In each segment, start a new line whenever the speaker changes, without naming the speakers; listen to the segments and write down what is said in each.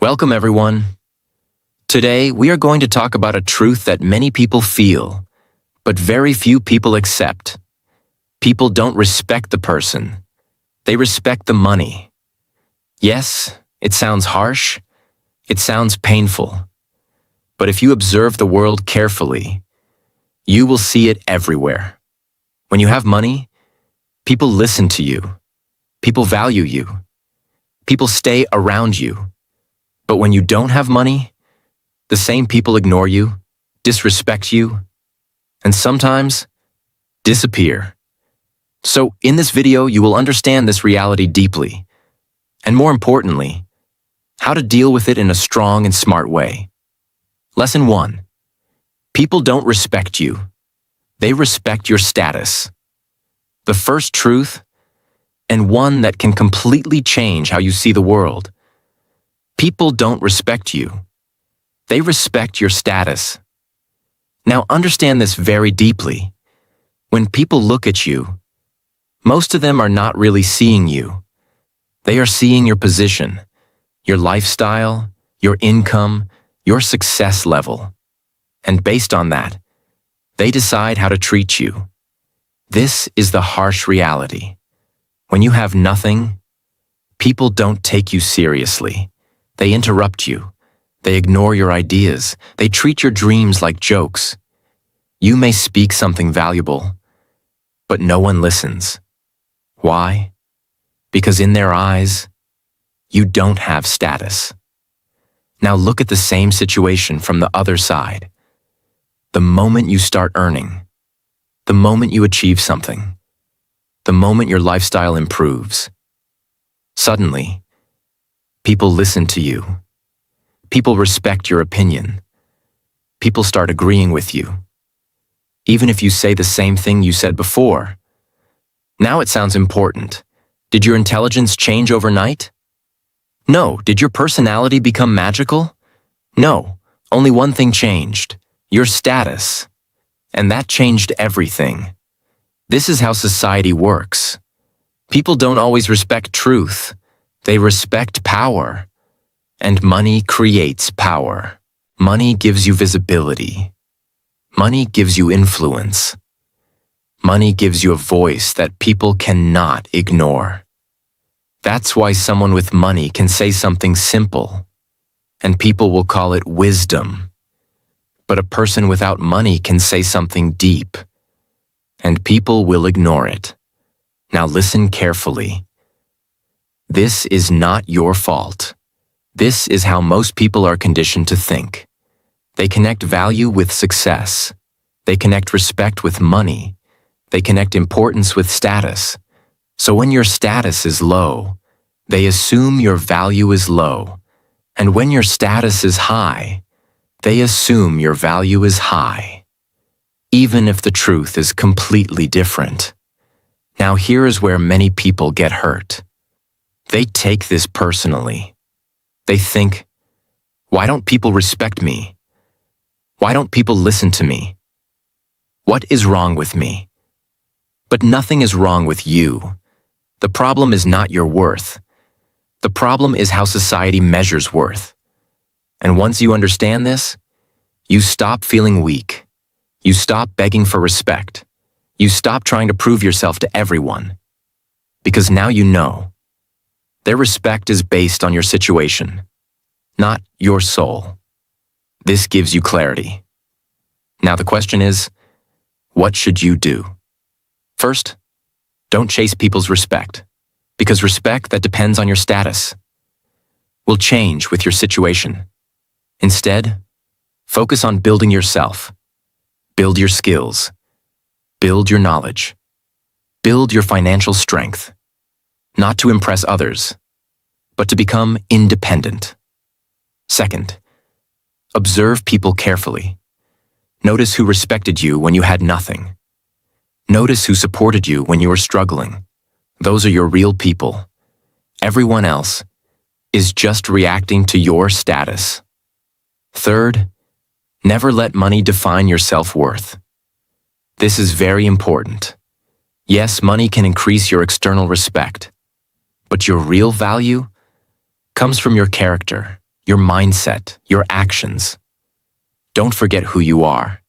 Welcome, everyone. Today, we are going to talk about a truth that many people feel, but very few people accept. People don't respect the person. They respect the money. Yes, it sounds harsh. It sounds painful. But if you observe the world carefully, you will see it everywhere. When you have money, people listen to you. People value you. People stay around you. But when you don't have money, the same people ignore you, disrespect you, and sometimes disappear. So in this video, you will understand this reality deeply, and more importantly, how to deal with it in a strong and smart way. Lesson 1. People don't respect you. They respect your status. The first truth, and one that can completely change how you see the world. People don't respect you. They respect your status. Now understand this very deeply. When people look at you, most of them are not really seeing you. They are seeing your position, your lifestyle, your income, your success level. And based on that, they decide how to treat you. This is the harsh reality. When you have nothing, people don't take you seriously. They interrupt you. They ignore your ideas. They treat your dreams like jokes. You may speak something valuable, but no one listens. Why? Because in their eyes, you don't have status. Now look at the same situation from the other side. The moment you start earning, the moment you achieve something, the moment your lifestyle improves, suddenly, people listen to you. People respect your opinion. People start agreeing with you. Even if you say the same thing you said before. Now it sounds important. Did your intelligence change overnight? No. Did your personality become magical? No. Only one thing changed. Your status. And that changed everything. This is how society works. People don't always respect truth. They respect power. And money creates power. Money gives you visibility. Money gives you influence. Money gives you a voice that people cannot ignore. That's why someone with money can say something simple, and people will call it wisdom. But a person without money can say something deep, and people will ignore it. Now listen carefully. This is not your fault. This is how most people are conditioned to think. They connect value with success. They connect respect with money. They connect importance with status. So when your status is low, they assume your value is low. And when your status is high, they assume your value is high. Even if the truth is completely different. Now here is where many people get hurt. They take this personally. They think, why don't people respect me? Why don't people listen to me? What is wrong with me? But nothing is wrong with you. The problem is not your worth. The problem is how society measures worth. And once you understand this, you stop feeling weak. You stop begging for respect. You stop trying to prove yourself to everyone. Because now you know. Their respect is based on your situation, not your soul. This gives you clarity. Now the question is, what should you do? First, don't chase people's respect, because respect that depends on your status will change with your situation. Instead, focus on building yourself. Build your skills. Build your knowledge. Build your financial strength. Not to impress others, but to become independent. Second, observe people carefully. Notice who respected you when you had nothing. Notice who supported you when you were struggling. Those are your real people. Everyone else is just reacting to your status. Third, never let money define your self-worth. This is very important. Yes, money can increase your external respect, but your real value comes from your character, your mindset, your actions. Don't forget who you are,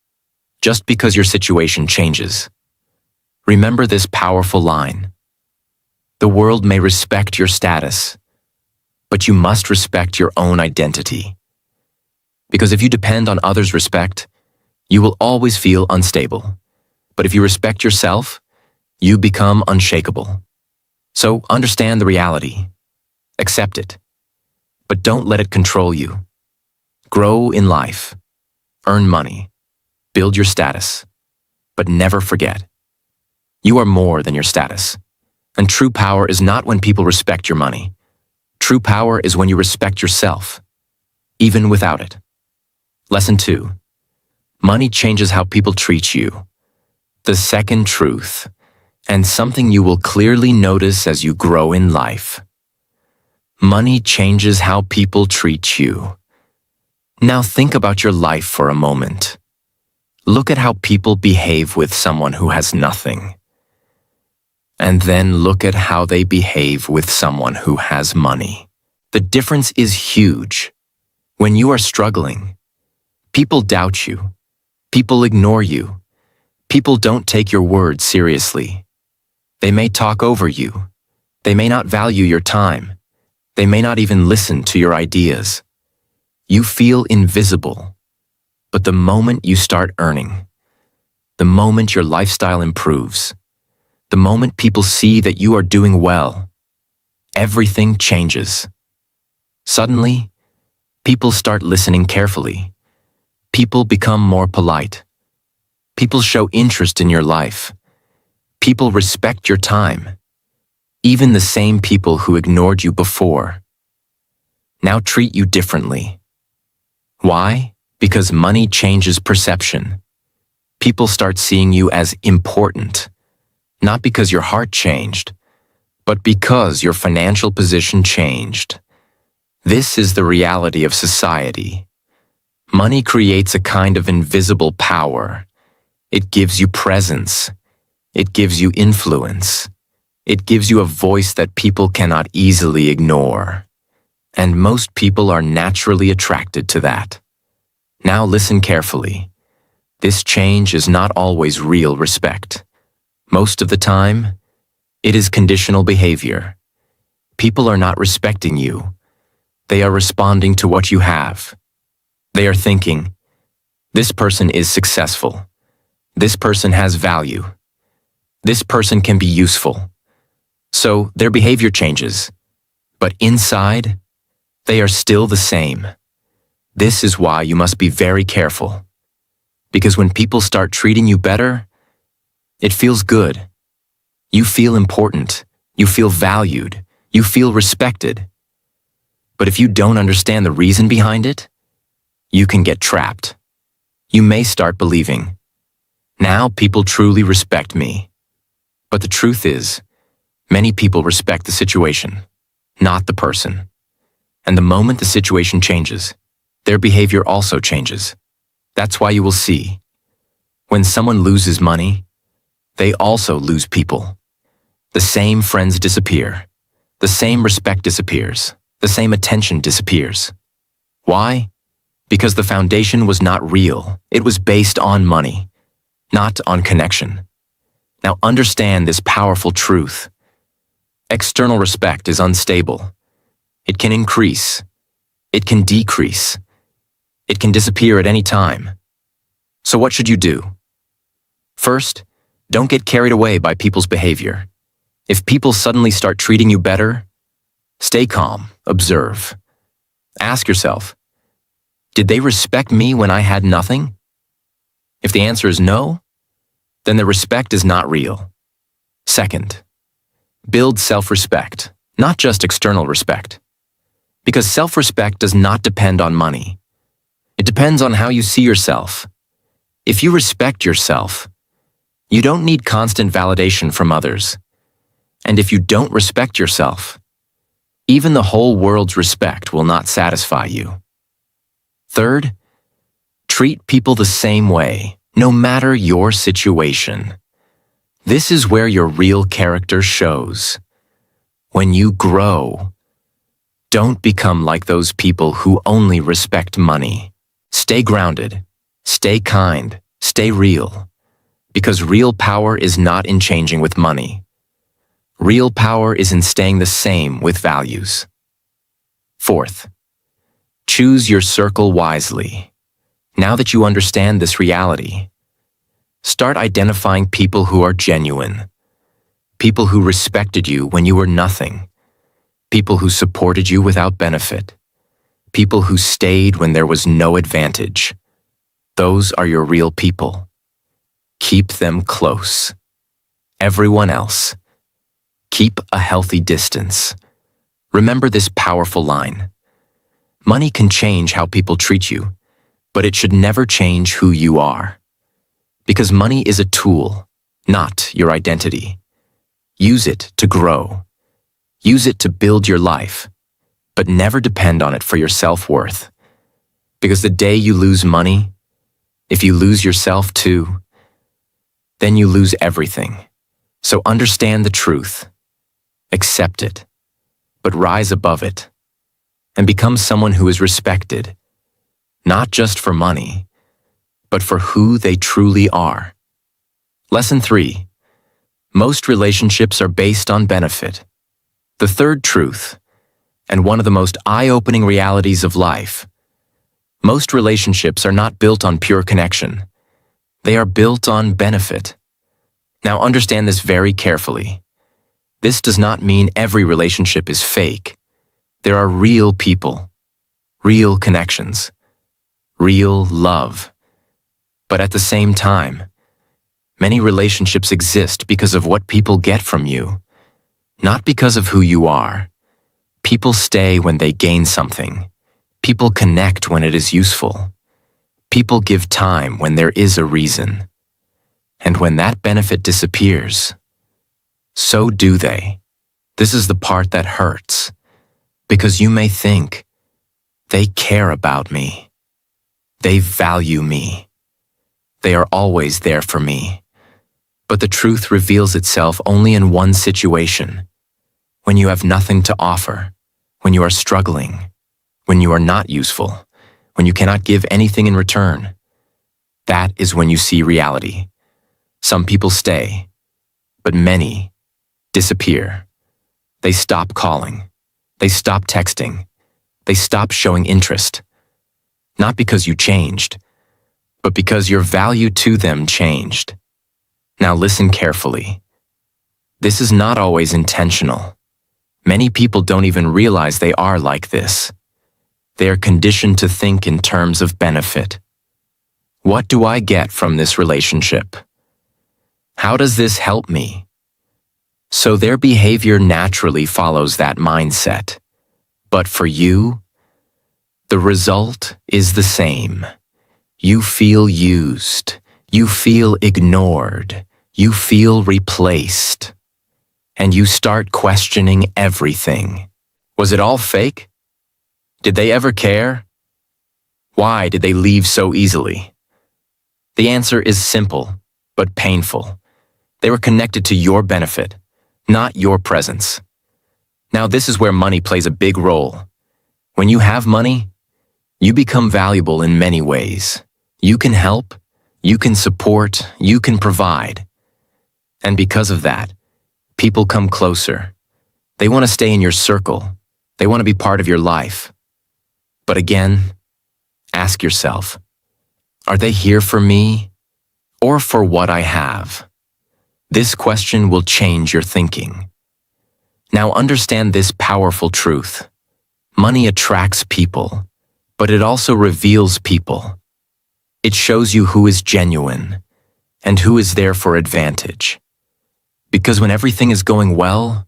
just because your situation changes. Remember this powerful line. The world may respect your status, but you must respect your own identity. Because if you depend on others' respect, you will always feel unstable. But if you respect yourself, you become unshakable. So understand the reality. Accept it. But don't let it control you. Grow in life. Earn money. Build your status. But never forget, you are more than your status. And true power is not when people respect your money. True power is when you respect yourself, even without it. Lesson 2. Money changes how people treat you. The second truth, and something you will clearly notice as you grow in life. Money changes how people treat you. Now think about your life for a moment. Look at how people behave with someone who has nothing. And then look at how they behave with someone who has money. The difference is huge. When you are struggling, people doubt you. People ignore you. People don't take your words seriously. They may talk over you. They may not value your time. They may not even listen to your ideas. You feel invisible. But the moment you start earning, the moment your lifestyle improves, the moment people see that you are doing well, everything changes. Suddenly, people start listening carefully. People become more polite. People show interest in your life. People respect your time. Even the same people who ignored you before now treat you differently. Why? Because money changes perception. People start seeing you as important, not because your heart changed, but because your financial position changed. This is the reality of society. Money creates a kind of invisible power. It gives you presence. It gives you influence. It gives you a voice that people cannot easily ignore. And most people are naturally attracted to that. Now listen carefully. This change is not always real respect. Most of the time, it is conditional behavior. People are not respecting you. They are responding to what you have. They are thinking, this person is successful. This person has value. This person can be useful. So their behavior changes. But inside, they are still the same. This is why you must be very careful. Because when people start treating you better, it feels good. You feel important. You feel valued. You feel respected. But if you don't understand the reason behind it, you can get trapped. You may start believing, now people truly respect me. But the truth is, many people respect the situation, not the person. And the moment the situation changes, their behavior also changes. That's why you will see, when someone loses money, they also lose people. The same friends disappear. The same respect disappears. The same attention disappears. Why? Because the foundation was not real. It was based on money, not on connection. Now understand this powerful truth. External respect is unstable. It can increase. It can decrease. It can disappear at any time. So what should you do? First, don't get carried away by people's behavior. If people suddenly start treating you better, stay calm, observe. Ask yourself, did they respect me when I had nothing? If the answer is no, then the respect is not real. Second, build self-respect, not just external respect. Because self-respect does not depend on money. It depends on how you see yourself. If you respect yourself, you don't need constant validation from others. And if you don't respect yourself, even the whole world's respect will not satisfy you. Third, treat people the same way, no matter your situation. This is where your real character shows. When you grow, Don't become like those people who only respect money. Stay grounded, stay kind, stay real. Because real power is not in changing with money. Real power is in staying the same with values. Fourth, choose your circle wisely. Now that you understand this reality, start identifying people who are genuine. People who respected you when you were nothing. People who supported you without benefit. People who stayed when there was no advantage. Those are your real people. Keep them close. Everyone else, keep a healthy distance. Remember this powerful line. Money can change how people treat you, but it should never change who you are. Because money is a tool, not your identity. Use it to grow. Use it to build your life, but never depend on it for your self-worth. Because the day you lose money, if you lose yourself too, then you lose everything. So understand the truth, accept it, but rise above it, and become someone who is respected, not just for money, but for who they truly are. Lesson 3. Most relationships are based on benefit. The third truth, and one of the most eye-opening realities of life. Most relationships are not built on pure connection. They are built on benefit. Now understand this very carefully. This does not mean every relationship is fake. There are real people, real connections, real love. But at the same time, many relationships exist because of what people get from you, not because of who you are. People stay when they gain something. People connect when it is useful. People give time when there is a reason. And when that benefit disappears, so do they. This is the part that hurts, because you may think, they care about me. They value me. They are always there for me. But the truth reveals itself only in one situation: when you have nothing to offer, when you are struggling, when you are not useful, when you cannot give anything in return. That is when you see reality. Some people stay, but many disappear. They stop calling. They stop texting. They stop showing interest. Not because you changed, but because your value to them changed. Now listen carefully. This is not always intentional. Many people don't even realize they are like this. They are conditioned to think in terms of benefit. What do I get from this relationship? How does this help me? So their behavior naturally follows that mindset. But for you, the result is the same. You feel used. You feel ignored. You feel replaced. And you start questioning everything. Was it all fake? Did they ever care? Why did they leave so easily? The answer is simple, but painful. They were connected to your benefit, not your presence. Now this is where money plays a big role. When you have money, you become valuable in many ways. You can help, you can support, you can provide. And because of that, people come closer. They want to stay in your circle. They want to be part of your life. But again, ask yourself, are they here for me or for what I have? This question will change your thinking. Now understand this powerful truth. Money attracts people, but it also reveals people. It shows you who is genuine and who is there for advantage. Because when everything is going well,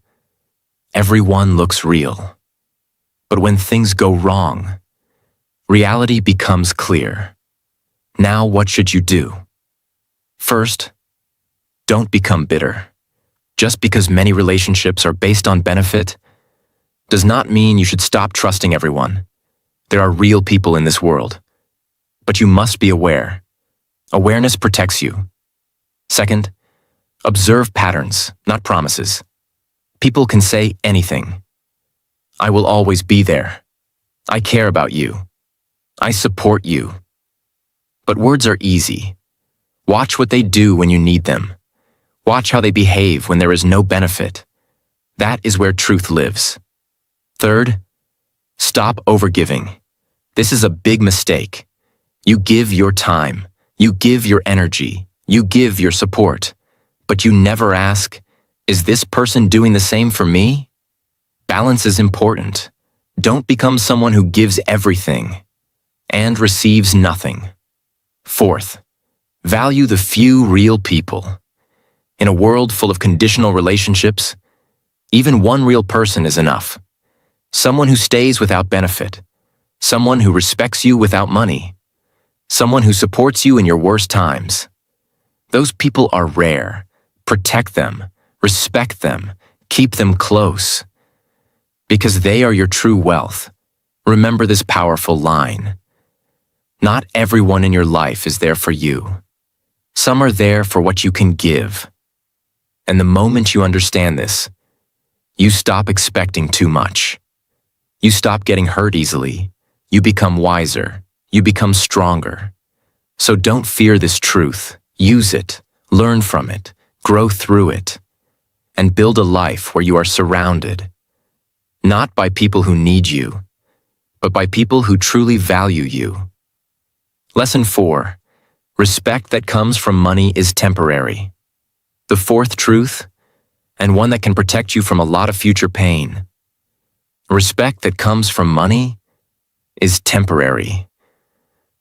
everyone looks real. But when things go wrong, reality becomes clear. Now what should you do? First, don't become bitter. Just because many relationships are based on benefit does not mean you should stop trusting everyone. There are real people in this world. But you must be aware. Awareness protects you. Second, observe patterns, not promises. People can say anything. I will always be there. I care about you. I support you. But words are easy. Watch what they do when you need them. Watch how they behave when there is no benefit. That is where truth lives. Third, stop overgiving. This is a big mistake. You give your time. You give your energy. You give your support. But you never ask, is this person doing the same for me? Balance is important. Don't become someone who gives everything and receives nothing. Fourth, value the few real people. In a world full of conditional relationships, even one real person is enough. Someone who stays without benefit. Someone who respects you without money. Someone who supports you in your worst times. Those people are rare. Protect them, respect them, keep them close. Because they are your true wealth. Remember this powerful line. Not everyone in your life is there for you. Some are there for what you can give. And the moment you understand this, you stop expecting too much. You stop getting hurt easily. You become wiser. You become stronger. So don't fear this truth. Use it. Learn from it. Grow through it. And build a life where you are surrounded, not by people who need you, but by people who truly value you. Lesson 4. Respect that comes from money is temporary. The fourth truth, and one that can protect you from a lot of future pain. Respect that comes from money is temporary.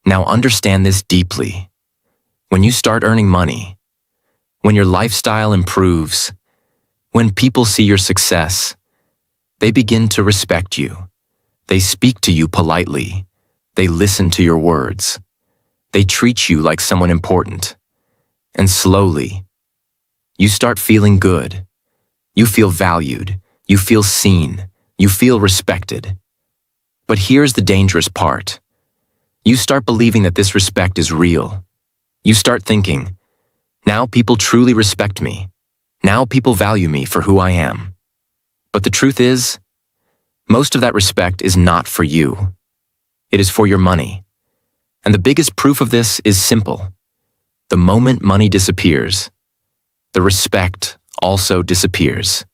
Now understand this deeply. When you start earning money, when your lifestyle improves, when people see your success, they begin to respect you. They speak to you politely. They listen to your words. They treat you like someone important. And slowly, you start feeling good. You feel valued. You feel seen. You feel respected. But here's the dangerous part. You start believing that this respect is real. You start thinking, now people truly respect me. Now people value me for who I am. But the truth is, most of that respect is not for you. It is for your money. And the biggest proof of this is simple. The moment money disappears, the respect also disappears.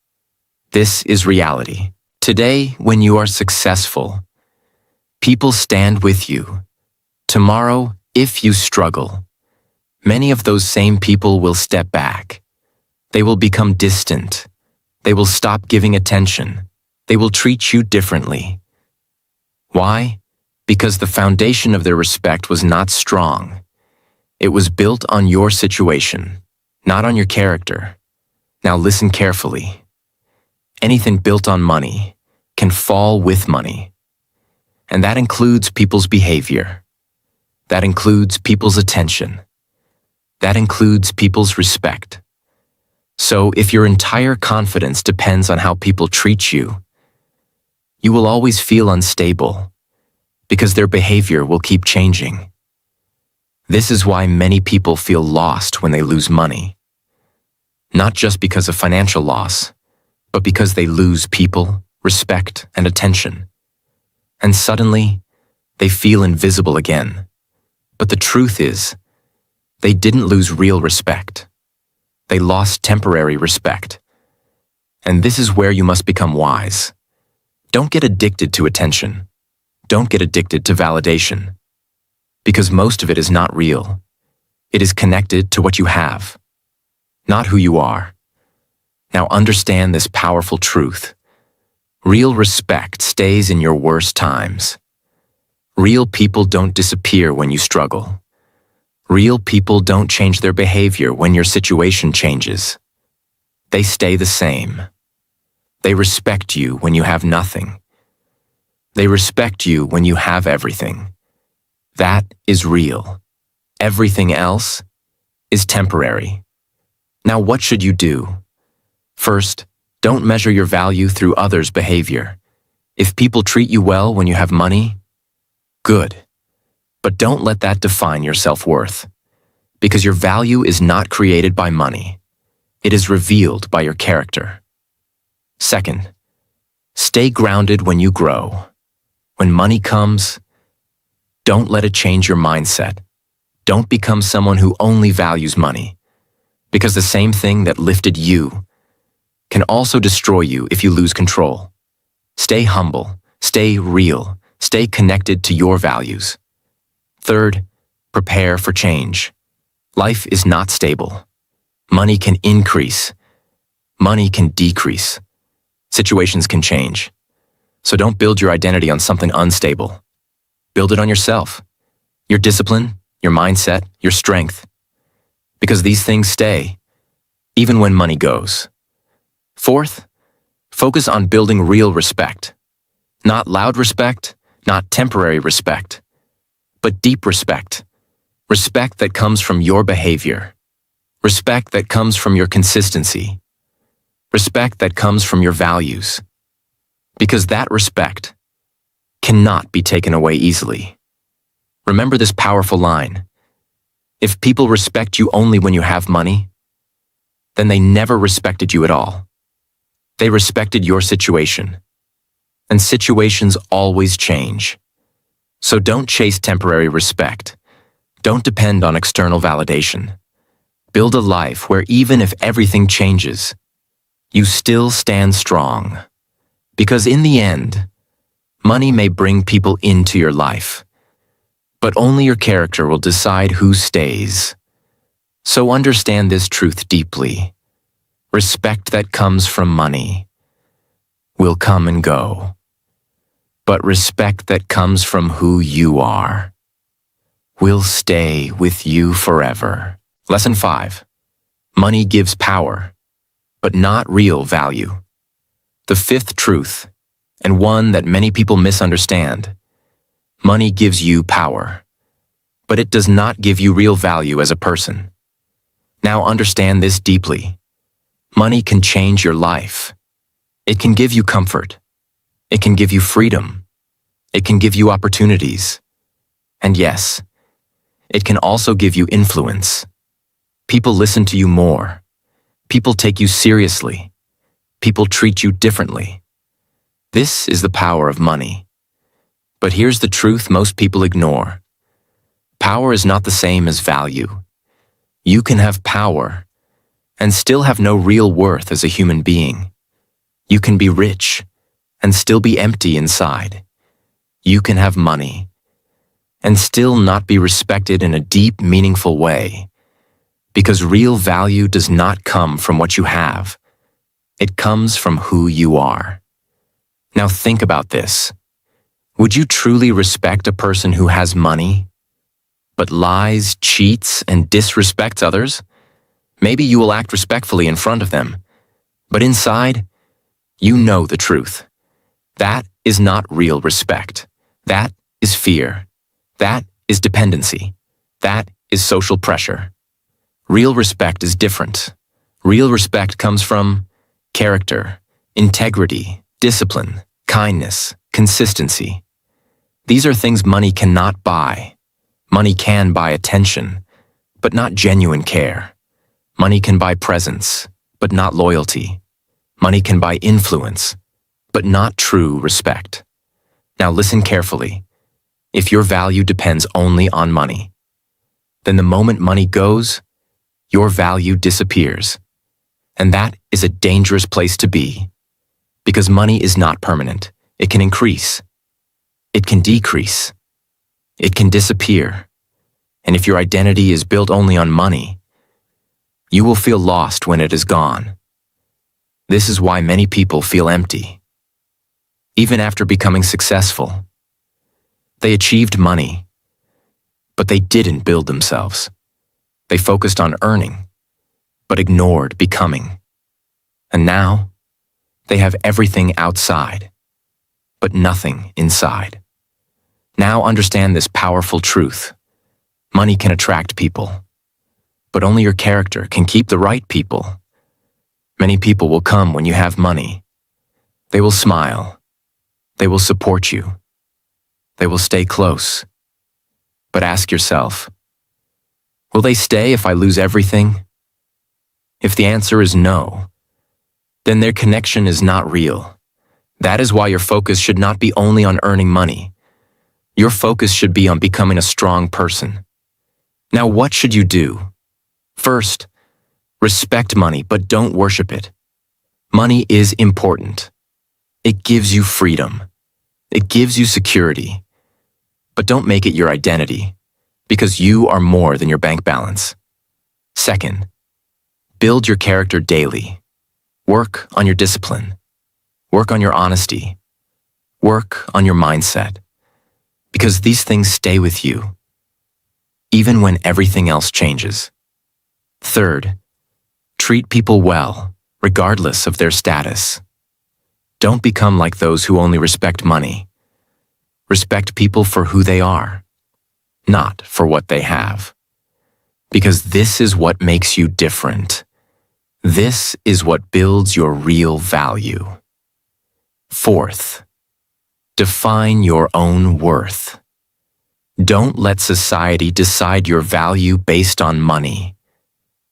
This is reality. Today, when you are successful, people stand with you. Tomorrow, if you struggle, many of those same people will step back. They will become distant. They will stop giving attention. They will treat you differently. Why? Because the foundation of their respect was not strong. It was built on your situation, not on your character. Now listen carefully. Anything built on money can fall with money. And that includes people's behavior. That includes people's attention. That includes people's respect. So if your entire confidence depends on how people treat you, you will always feel unstable because their behavior will keep changing. This is why many people feel lost when they lose money. Not just because of financial loss, but because they lose people, respect, and attention. And suddenly, they feel invisible again. But the truth is, they didn't lose real respect. They lost temporary respect. And this is where you must become wise. Don't get addicted to attention. Don't get addicted to validation. Because most of it is not real. It is connected to what you have, not who you are. Now understand this powerful truth. Real respect stays in your worst times. Real people don't disappear when you struggle. Real people don't change their behavior when your situation changes. They stay the same. They respect you when you have nothing. They respect you when you have everything. That is real. Everything else is temporary. Now what should you do? First, don't measure your value through others' behavior. If people treat you well when you have money, good. But don't let that define your self-worth. Because your value is not created by money. It is revealed by your character. Second, Stay grounded when you grow. When money comes, don't let it change your mindset. Don't become someone who only values money, because the same thing that lifted you can also destroy you if you lose control. Stay humble, stay real, stay connected to your values. Third, prepare for change. Life is not stable. Money can increase. Money can decrease. Situations can change. So don't build your identity on something unstable. Build it on yourself, your discipline, your mindset, your strength. Because these things stay, even when money goes. Fourth, focus on building real respect. Not loud respect, not temporary respect, but deep respect. Respect that comes from your behavior. Respect that comes from your consistency. Respect that comes from your values. Because that respect cannot be taken away easily. Remember this powerful line. If people respect you only when you have money, then they never respected you at all. They respected your situation. And situations always change. So don't chase temporary respect. Don't depend on external validation. Build a life where even if everything changes, you still stand strong. Because in the end, money may bring people into your life, but only your character will decide who stays. So understand this truth deeply. Respect that comes from money will come and go, but respect that comes from who you are will stay with you forever. Lesson 5. Money gives power, but not real value. The fifth truth, and one that many people misunderstand. Money gives you power, but it does not give you real value as a person. Now understand this deeply. Money can change your life. It can give you comfort. It can give you freedom. It can give you opportunities. And yes, it can also give you influence. People listen to you more. People take you seriously. People treat you differently. This is the power of money. But here's the truth most people ignore. Power is not the same as value. You can have power and still have no real worth as a human being. You can be rich and still be empty inside. You can have money and still not be respected in a deep, meaningful way. Because real value does not come from what you have. It comes from who you are. Now think about this. Would you truly respect a person who has money, but lies, cheats, and disrespects others? Maybe you will act respectfully in front of them, but inside, you know the truth. That is not real respect. That is fear. That is dependency. That is social pressure. Real respect is different. Real respect comes from character, integrity, discipline, kindness, consistency. These are things money cannot buy. Money can buy attention, but not genuine care. Money can buy presence, but not loyalty. Money can buy influence, but not true respect. Now listen carefully. If your value depends only on money, then the moment money goes, your value disappears. And that is a dangerous place to be. Because money is not permanent. It can increase. It can decrease. It can disappear. And if your identity is built only on money, you will feel lost when it is gone. This is why many people feel empty. Even after becoming successful, they achieved money, but they didn't build themselves. They focused on earning, but ignored becoming. And now, they have everything outside, but nothing inside. Now understand this powerful truth. Money can attract people, but only your character can keep the right people. Many people will come when you have money. They will smile. They will support you. They will stay close. But ask yourself, will they stay if I lose everything? If the answer is no, then their connection is not real. That is why your focus should not be only on earning money. Your focus should be on becoming a strong person. Now, what should you do? First, respect money, but don't worship it. Money is important. It gives you freedom. It gives you security. But don't make it your identity, because you are more than your bank balance. Second, build your character daily. Work on your discipline. Work on your honesty. Work on your mindset. Because these things stay with you, even when everything else changes. Third, treat people well, regardless of their status. Don't become like those who only respect money. Respect people for who they are, not for what they have. Because this is what makes you different. This is what builds your real value. Fourth, define your own worth. Don't let society decide your value based on money.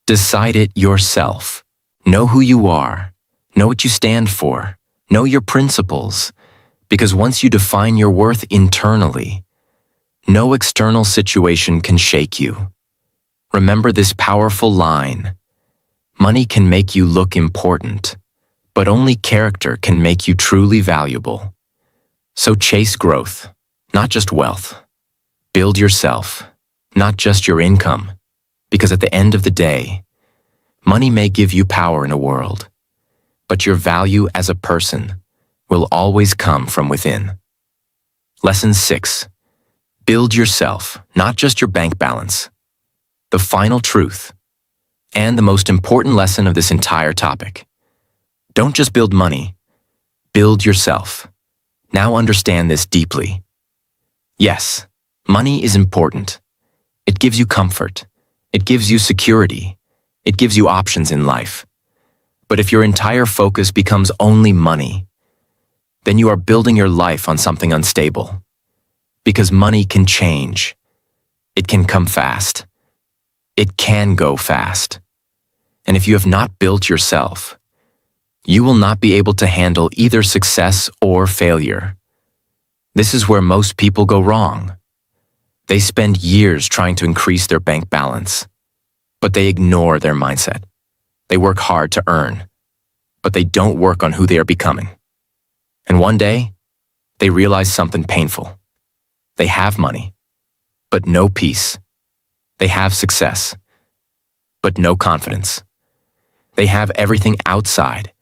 Decide it yourself. Know who you are. Know what you stand for. Know your principles. Because once you define your worth internally, no external situation can shake you. Remember this powerful line. Money can make you look important, but only character can make you truly valuable. So chase growth, not just wealth. Build yourself, not just your income. Because at the end of the day, money may give you power in a world, but your value as a person will always come from within. Lesson 6. Build yourself, not just your bank balance. The final truth, and the most important lesson of this entire topic. Don't just build money, build yourself. Now understand this deeply. Yes, money is important. It gives you comfort. It gives you security. It gives you options in life. But if your entire focus becomes only money, then you are building your life on something unstable. Because money can change. It can come fast. It can go fast. And if you have not built yourself, you will not be able to handle either success or failure. This is where most people go wrong. They spend years trying to increase their bank balance, but they ignore their mindset. They work hard to earn, but they don't work on who they are becoming. And one day, they realize something painful. They have money, but no peace. They have success, but no confidence. They have everything outside,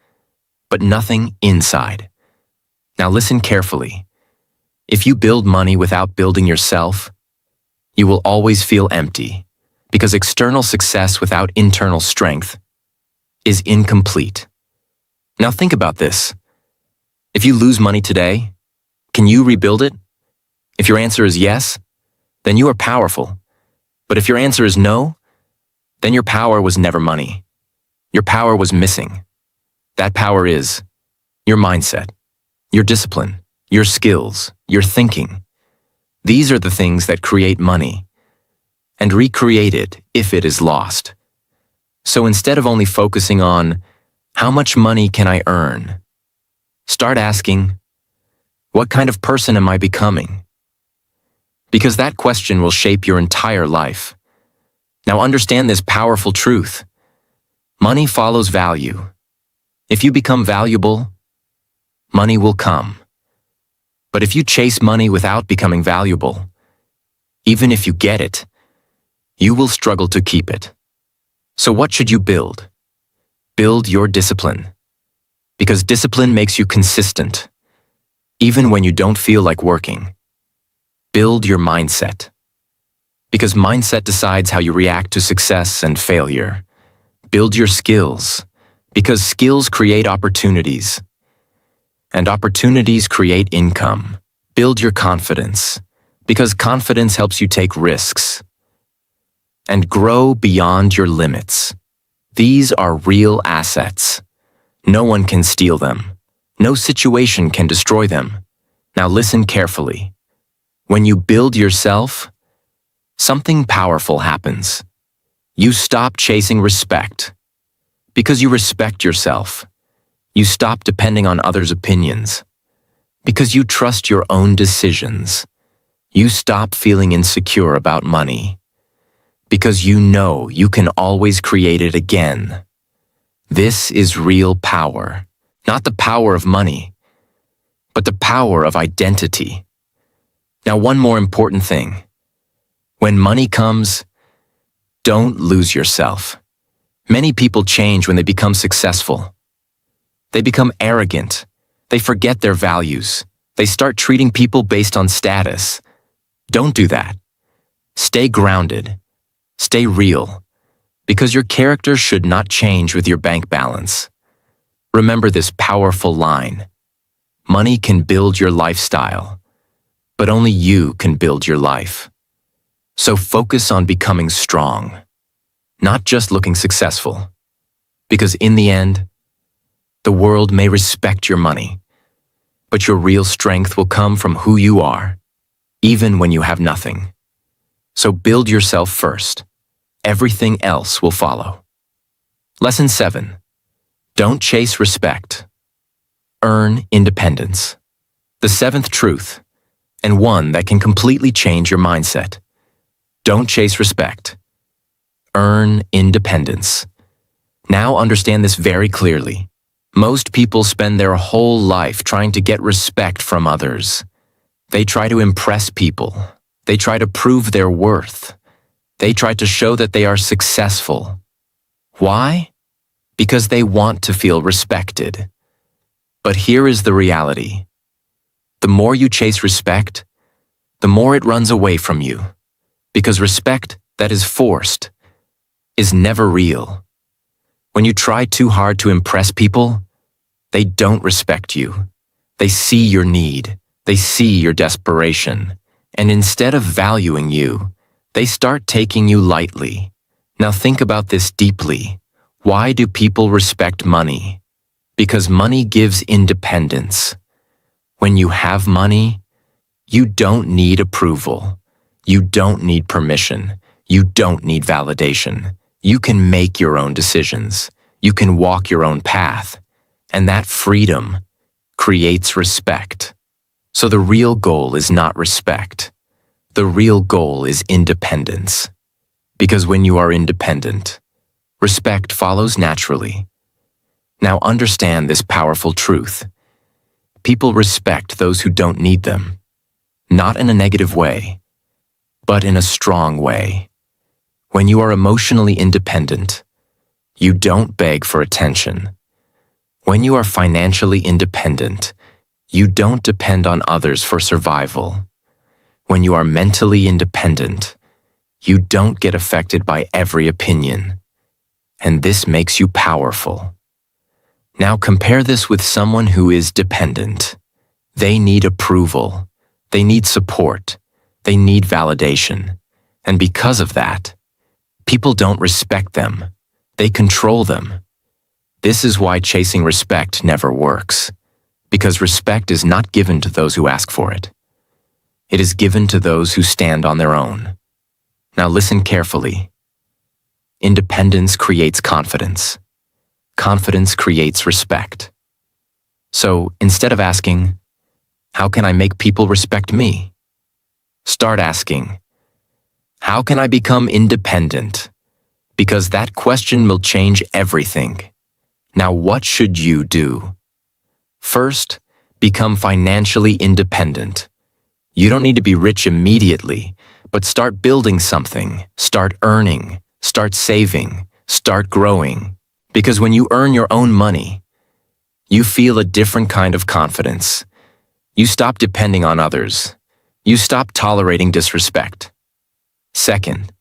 but nothing inside. Now listen carefully. If you build money without building yourself, you will always feel empty, because external success without internal strength is incomplete. Now think about this. If you lose money today, can you rebuild it? If your answer is yes, then you are powerful. But if your answer is no, then your power was never money. Your power was missing. That power is your mindset, your discipline, your skills, your thinking. These are the things that create money and recreate it if it is lost. So instead of only focusing on how much money can I earn, start asking, what kind of person am I becoming? Because that question will shape your entire life. Now understand this powerful truth. Money follows value. If you become valuable, money will come. But if you chase money without becoming valuable, even if you get it, you will struggle to keep it. So what should you build? Build your discipline. Because discipline makes you consistent, even when you don't feel like working. Build your mindset. Because mindset decides how you react to success and failure. Build your skills. Because skills create opportunities. And opportunities create income. Build your confidence. Because confidence helps you take risks. And grow beyond your limits. These are real assets. No one can steal them. No situation can destroy them. Now listen carefully. When you build yourself, something powerful happens. You stop chasing respect. Because you respect yourself. You stop depending on others' opinions. Because you trust your own decisions. You stop feeling insecure about money. Because you know you can always create it again. This is real power. Not the power of money, but the power of identity. Now, one more important thing. When money comes, don't lose yourself. Many people change when they become successful. They become arrogant. They forget their values. They start treating people based on status. Don't do that. Stay grounded. Stay real. Because your character should not change with your bank balance. Remember this powerful line. Money can build your lifestyle, but only you can build your life. So focus on becoming strong, not just looking successful. Because in the end, the world may respect your money, but your real strength will come from who you are, even when you have nothing. So build yourself first. Everything else will follow. Lesson 7. Don't chase respect. Earn independence. The seventh truth, and one that can completely change your mindset. Don't chase respect. Earn independence. Now understand this very clearly. Most people spend their whole life trying to get respect from others. They try to impress people. They try to prove their worth. They try to show that they are successful. Why? Because they want to feel respected. But here is the reality. The more you chase respect, the more it runs away from you. Because respect that is forced is never real. When you try too hard to impress people, they don't respect you. They see your need. They see your desperation. And instead of valuing you, they start taking you lightly. Now think about this deeply. Why do people respect money? Because money gives independence. When you have money, you don't need approval. You don't need permission. You don't need validation. You can make your own decisions. You can walk your own path. And that freedom creates respect. So the real goal is not respect. The real goal is independence. Because when you are independent, respect follows naturally. Now understand this powerful truth. People respect those who don't need them. Not in a negative way, but in a strong way. When you are emotionally independent, you don't beg for attention. When you are financially independent, you don't depend on others for survival. When you are mentally independent, you don't get affected by every opinion. And this makes you powerful. Now compare this with someone who is dependent. They need approval. They need support. They need validation. And because of that, people don't respect them. They control them. This is why chasing respect never works. Because respect is not given to those who ask for it. It is given to those who stand on their own. Now listen carefully. Independence creates confidence. Confidence creates respect. So instead of asking, how can I make people respect me? Start asking, how can I become independent? Because that question will change everything. Now what should you do? First, become financially independent. You don't need to be rich immediately, but start building something, start earning, start saving, start growing. Because when you earn your own money, you feel a different kind of confidence. You stop depending on others. You stop tolerating disrespect. Second,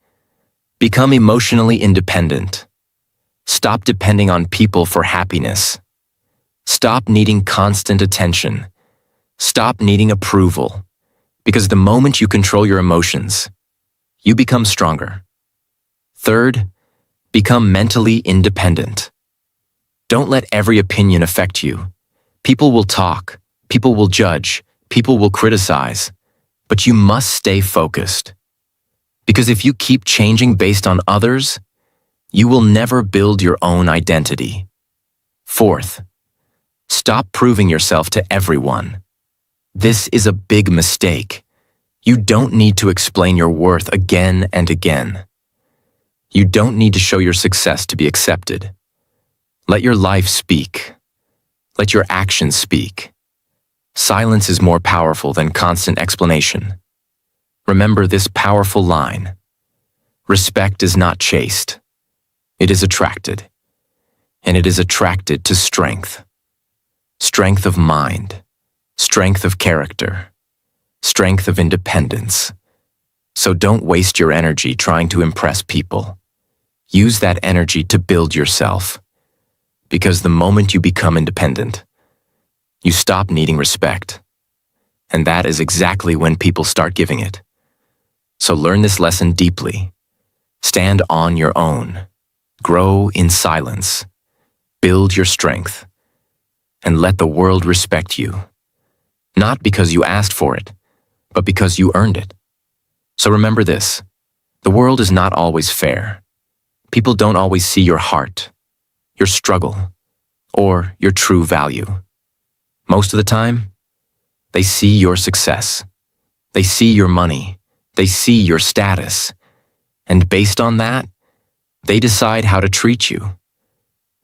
become emotionally independent. Stop depending on people for happiness. Stop needing constant attention. Stop needing approval. Because the moment you control your emotions, you become stronger. Third, become mentally independent. Don't let every opinion affect you. People will talk, people will judge, people will criticize, but you must stay focused. Because if you keep changing based on others, you will never build your own identity. Fourth, stop proving yourself to everyone. This is a big mistake. You don't need to explain your worth again and again. You don't need to show your success to be accepted. Let your life speak. Let your actions speak. Silence is more powerful than constant explanation. Remember this powerful line. Respect is not chased. It is attracted. And it is attracted to strength. Strength of mind. Strength of character. Strength of independence. So don't waste your energy trying to impress people. Use that energy to build yourself. Because the moment you become independent, you stop needing respect. And that is exactly when people start giving it. So learn this lesson deeply. Stand on your own. Grow in silence. Build your strength. And let the world respect you. Not because you asked for it, but because you earned it. So remember this. The world is not always fair. People don't always see your heart, your struggle, or your true value. Most of the time, they see your success. They see your money. They see your status. And based on that, they decide how to treat you.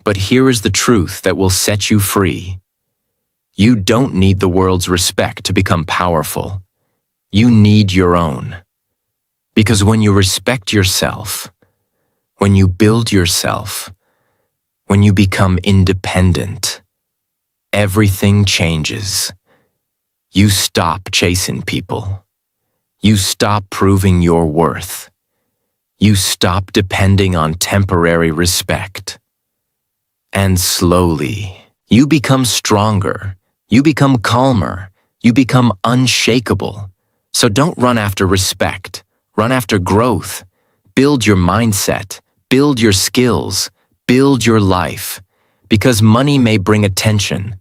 But here is the truth that will set you free. You don't need the world's respect to become powerful. You need your own. Because when you respect yourself, when you build yourself, when you become independent, everything changes. You stop chasing people. You stop proving your worth. You stop depending on temporary respect. And slowly, you become stronger. You become calmer. You become unshakable. So don't run after respect. Run after growth. Build your mindset. Build your skills. Build your life. Because money may bring attention,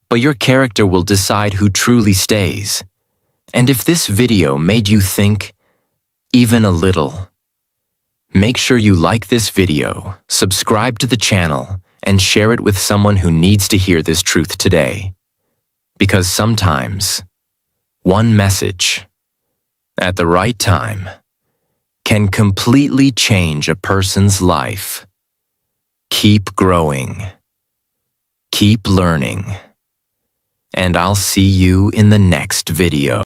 but your character will decide who truly stays. And if this video made you think, even a little, make sure you like this video, subscribe to the channel, and share it with someone who needs to hear this truth today. Because sometimes, one message, at the right time, can completely change a person's life. Keep growing. Keep learning. And I'll see you in the next video.